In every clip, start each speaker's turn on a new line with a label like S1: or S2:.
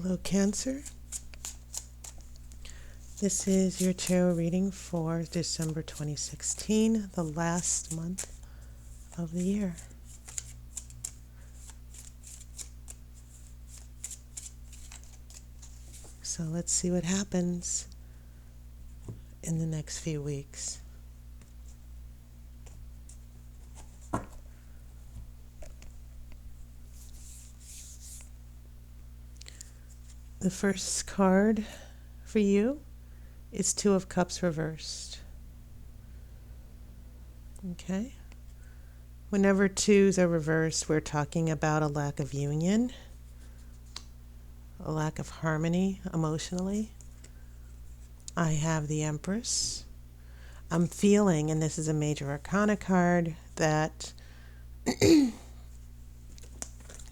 S1: Hello, Cancer. This is your tarot reading for December 2016, the last month of the year. So let's see what happens in the next few weeks. The first card for you is Two of Cups reversed. Okay. Whenever twos are reversed, we're talking about a lack of union, a lack of harmony emotionally. I have the Empress. I'm feeling, and this is a major arcana card, that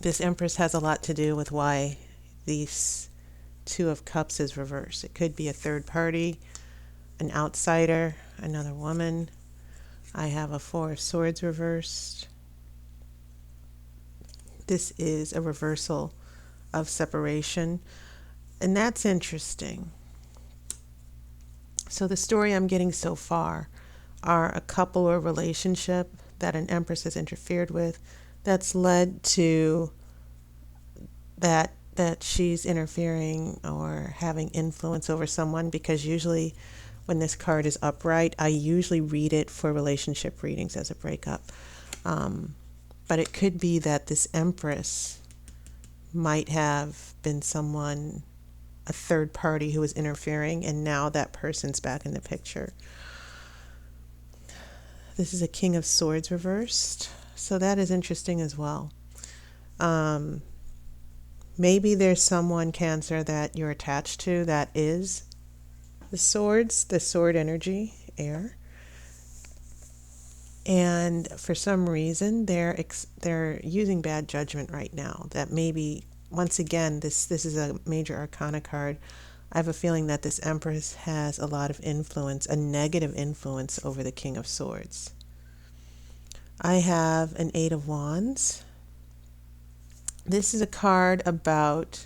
S1: this Empress has a lot to do with why these Two of Cups is reversed. It could be a third party, an outsider, another woman. I have a Four of Swords reversed. This is a reversal of separation, and that's interesting. So the story I'm getting so far are a couple or relationship that an Empress has interfered with that's led to that she's interfering or having influence over someone, because usually when this card is upright, I usually read it for relationship readings as a breakup. But it could be that this Empress might have been someone, a third party who was interfering, and now that person's back in the picture. This is a King of Swords reversed, so that is interesting as well. Maybe there's someone, Cancer, that you're attached to that is the swords, the sword energy, air. And for some reason, they're using bad judgment right now. That maybe, once again, this is a major arcana card. I have a feeling that this Empress has a lot of influence, a negative influence over the King of Swords. I have an Eight of Wands. This is a card about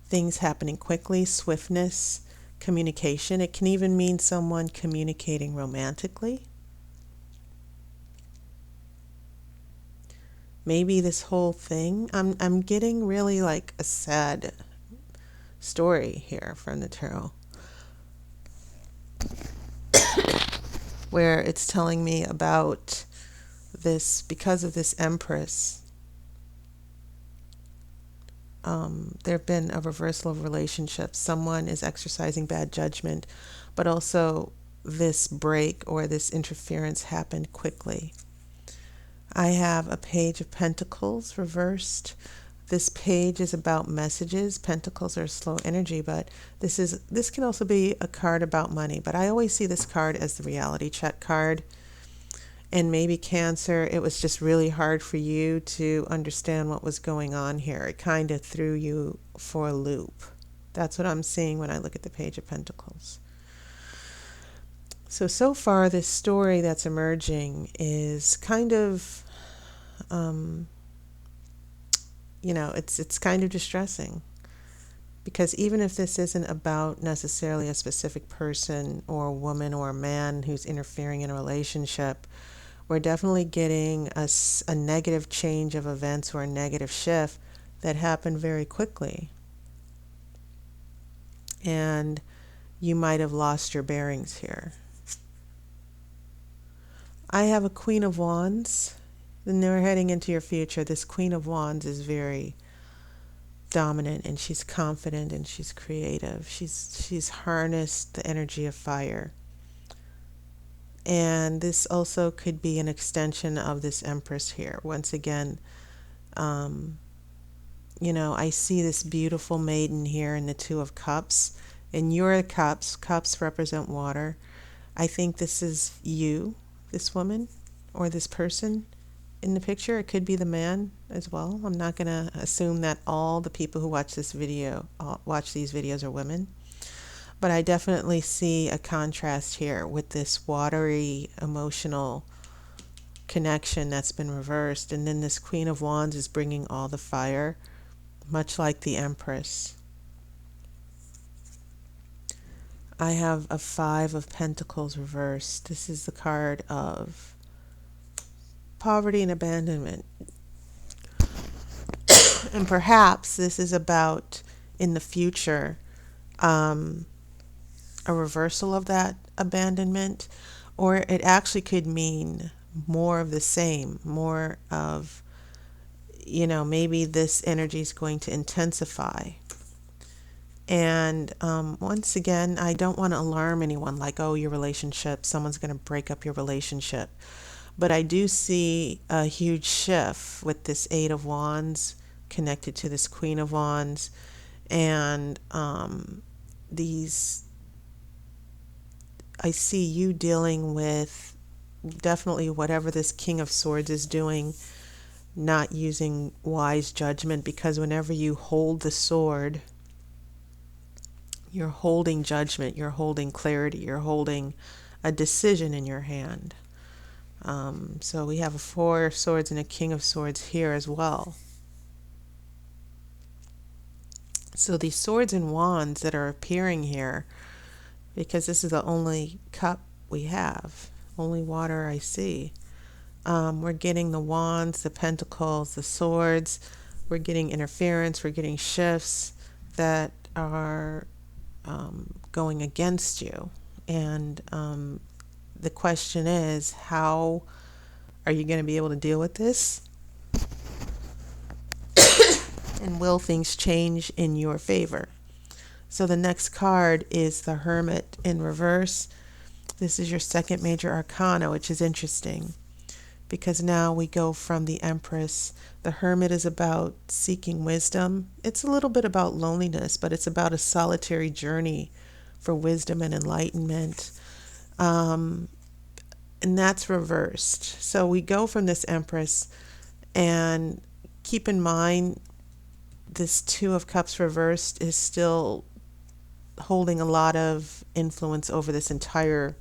S1: things happening quickly, swiftness, communication. It can even mean someone communicating romantically. Maybe this whole thing, I'm getting really like a sad story here from the tarot, where it's telling me about this, because of this Empress, there have been a reversal of relationships. Someone is exercising bad judgment, but also this break or this interference happened quickly. I have a Page of Pentacles reversed. This page is about messages. Pentacles are slow energy, but this can also be a card about money. But I always see this card as the reality check card. And maybe, Cancer, it was just really hard for you to understand what was going on here. It kind of threw you for a loop. That's what I'm seeing when I look at the Page of Pentacles. So far, this story that's emerging is kind of, it's kind of distressing. Because even if this isn't about necessarily a specific person or a woman or a man who's interfering in a relationship, we're definitely getting a negative change of events or a negative shift that happened very quickly. And you might have lost your bearings here. I have a Queen of Wands. Then we're heading into your future. This Queen of Wands is very dominant, and she's confident, and she's creative. She's harnessed the energy of fire. And this also could be an extension of this Empress here. Once again, I see this beautiful maiden here in the Two of Cups. And your cups represent water. I think this is you, this woman, or this person in the picture. It could be the man as well. I'm not going to assume that all the people who watch these videos are women. But I definitely see a contrast here with this watery, emotional connection that's been reversed. And then this Queen of Wands is bringing all the fire, much like the Empress. I have a Five of Pentacles reversed. This is the card of poverty and abandonment. And perhaps this is about, in the future, a reversal of that abandonment, or it actually could mean more of the same, more of, maybe this energy is going to intensify. And once again, I don't want to alarm anyone like, oh, your relationship, someone's going to break up your relationship. But I do see a huge shift with this Eight of Wands connected to this Queen of Wands. And I see you dealing with definitely whatever this King of Swords is doing, not using wise judgment, because whenever you hold the sword, you're holding judgment, you're holding clarity, you're holding a decision in your hand. So we have a Four of Swords and a King of Swords here as well. So these swords and wands that are appearing here, because this is the only cup we have, only water I see. We're getting the wands, the pentacles, the swords. We're getting interference. We're getting shifts that are going against you. And the question is, how are you going to be able to deal with this? And will things change in your favor? So the next card is the Hermit in reverse. This is your second major arcana, which is interesting, because now we go from the Empress. The Hermit is about seeking wisdom. It's a little bit about loneliness, but it's about a solitary journey for wisdom and enlightenment. And that's reversed. So we go from this Empress, and keep in mind, this Two of Cups reversed is still holding a lot of influence over this entire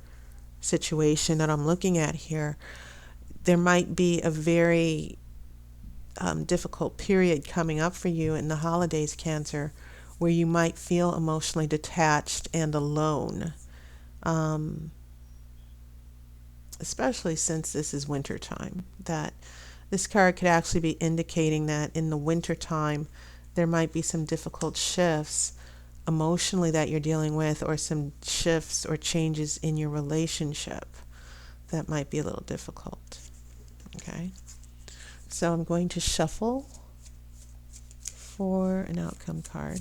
S1: situation that I'm looking at here. There might be a very difficult period coming up for you in the holidays, Cancer, where you might feel emotionally detached and alone, especially since this is winter time. That this card could actually be indicating that in the winter time there might be some difficult shifts emotionally that you're dealing with, or some shifts or changes in your relationship that might be a little difficult. Okay, so I'm going to shuffle for an outcome card.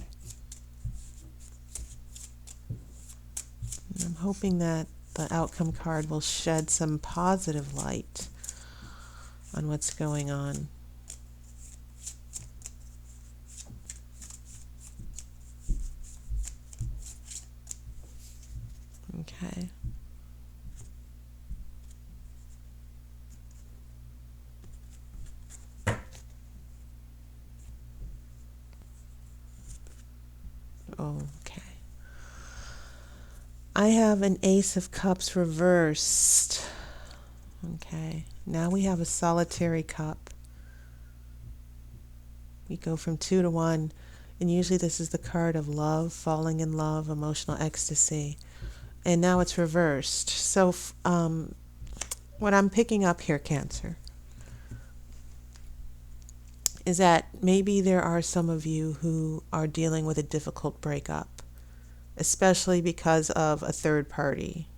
S1: And I'm hoping that the outcome card will shed some positive light on what's going on. Okay. Okay. I have an Ace of Cups reversed. Okay. Now we have a solitary cup. We go from 2 to 1, and usually this is the card of love, falling in love, emotional ecstasy. And now it's reversed. So what I'm picking up here, Cancer, is that maybe there are some of you who are dealing with a difficult breakup, especially because of a third party.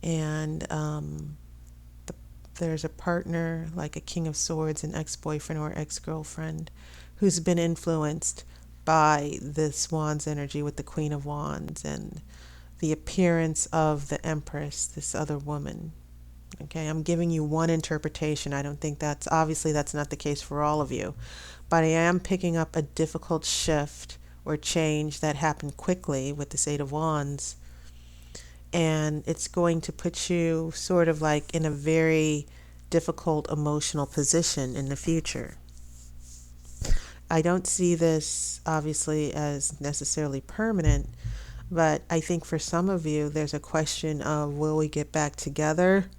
S1: And there's a partner, like a King of Swords, an ex-boyfriend or ex-girlfriend, who's been influenced by this Wands energy with the Queen of Wands and the appearance of the Empress, this other woman. Okay, I'm giving you one interpretation. I don't think that's not the case for all of you. But I am picking up a difficult shift or change that happened quickly with this Eight of Wands. And it's going to put you sort of like in a very difficult emotional position in the future. I don't see this obviously as necessarily permanent, but I think for some of you there's a question of, will we get back together?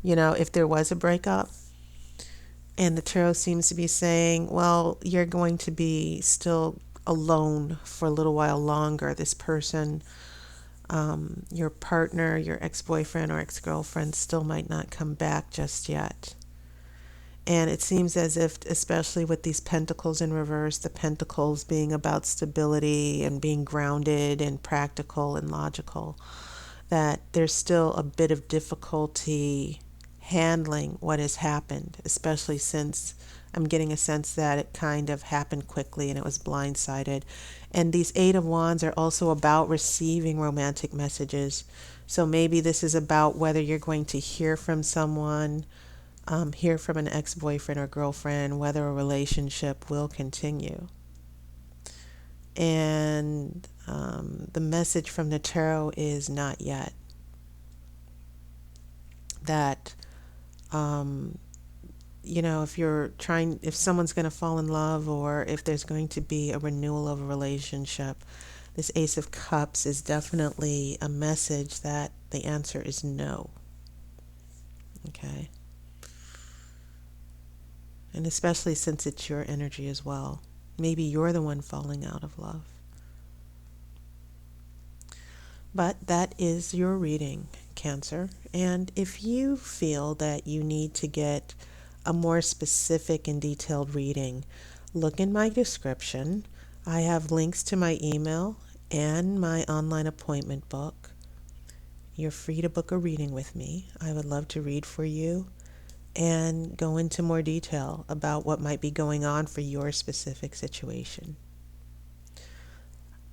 S1: If there was a breakup. And the tarot seems to be saying, well, you're going to be still alone for a little while longer. This person, your partner, your ex-boyfriend or ex-girlfriend, still might not come back just yet. And it seems as if, especially with these pentacles in reverse, the pentacles being about stability and being grounded and practical and logical, that there's still a bit of difficulty handling what has happened, especially since I'm getting a sense that it kind of happened quickly and it was blindsided. And these Eight of Wands are also about receiving romantic messages. So maybe this is about whether you're going to hear from someone, hear from an ex-boyfriend or girlfriend, whether a relationship will continue. And the message from the tarot is not yet. That, if someone's going to fall in love or if there's going to be a renewal of a relationship, this Ace of Cups is definitely a message that the answer is no. Okay. And especially since it's your energy as well. Maybe you're the one falling out of love. But that is your reading, Cancer. And if you feel that you need to get a more specific and detailed reading, look in my description. I have links to my email and my online appointment book. You're free to book a reading with me. I would love to read for you and go into more detail about what might be going on for your specific situation.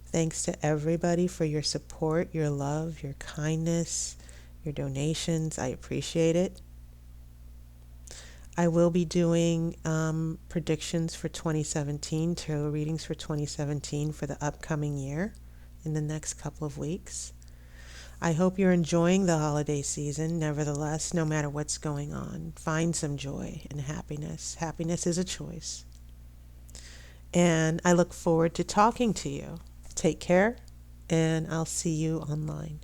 S1: Thanks to everybody for your support, your love, your kindness, your donations. I appreciate it. I will be doing predictions for 2017, tarot readings for 2017 for the upcoming year in the next couple of weeks. I hope you're enjoying the holiday season. Nevertheless, no matter what's going on, find some joy and happiness. Happiness is a choice. And I look forward to talking to you. Take care, and I'll see you online.